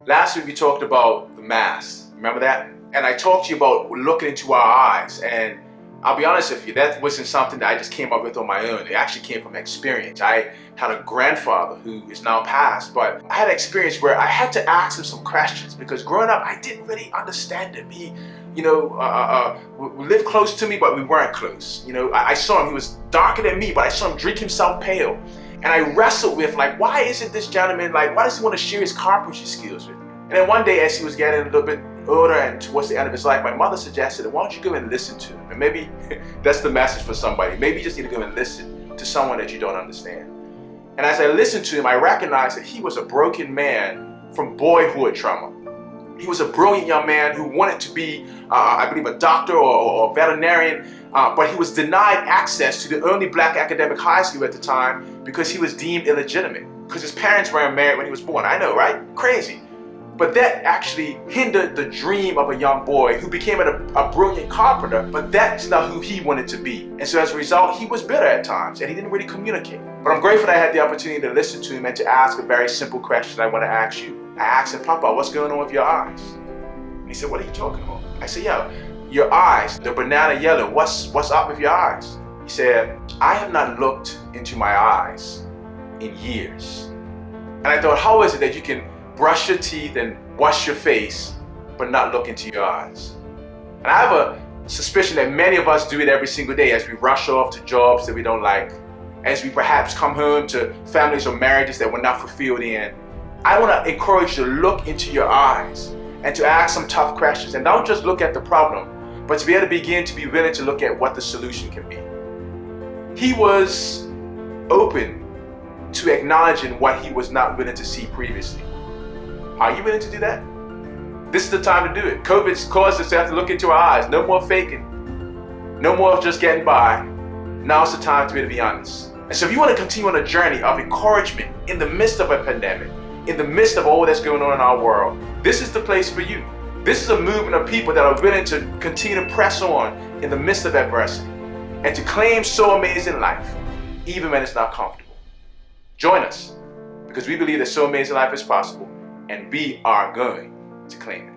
Last week we talked about the mask. Remember that? And I talked to you about looking into our eyes. And I'll be honest with you, that wasn't something that I just came up with on my own. It actually came from experience. I had a grandfather who is now passed, but I had an experience where I had to ask him some questions because growing up, I didn't really understand him. He, lived close to me, but we weren't close. I saw him, he was darker than me, but I saw him drink himself pale. And I wrestled with, why isn't this gentleman, why does he want to share his carpentry skills with me? And then one day, as he was getting a little bit older and towards the end of his life, my mother suggested, why don't you go and listen to him? And maybe that's the message for somebody. Maybe you just need to go and listen to someone that you don't understand. And as I listened to him, I recognized that he was a broken man from boyhood trauma. He was a brilliant young man who wanted to be, I believe, a doctor or a veterinarian, but he was denied access to the only black academic high school at the time because he was deemed illegitimate, because his parents weren't married when he was born. I know, right? Crazy. But that actually hindered the dream of a young boy who became a brilliant carpenter, but that's not who he wanted to be. And so as a result, he was bitter at times and he didn't really communicate. But I'm grateful that I had the opportunity to listen to him and to ask a very simple question I want to ask you. I asked him, Papa, what's going on with your eyes? And he said, what are you talking about? I said, your eyes, the banana yellow, what's up with your eyes? He said, I have not looked into my eyes in years. And I thought, how is it that you can brush your teeth and wash your face, but not look into your eyes? And I have a suspicion that many of us do it every single day as we rush off to jobs that we don't like, as we perhaps come home to families or marriages that we're not fulfilled in. I want to encourage you to look into your eyes and to ask some tough questions. And don't just look at the problem, but to be able to begin to be willing to look at what the solution can be. He was open to acknowledging what he was not willing to see previously. Are you willing to do that? This is the time to do it. COVID's caused us to have to look into our eyes. No more faking. No more just getting by. Now's the time to be able to be honest. And so if you want to continue on a journey of encouragement in the midst of a pandemic, in the midst of all that's going on in our world, this is the place for you. This is a movement of people that are willing to continue to press on in the midst of adversity and to claim so amazing life, even when it's not comfortable. Join us, because we believe that so amazing life is possible, and we are going to claim it.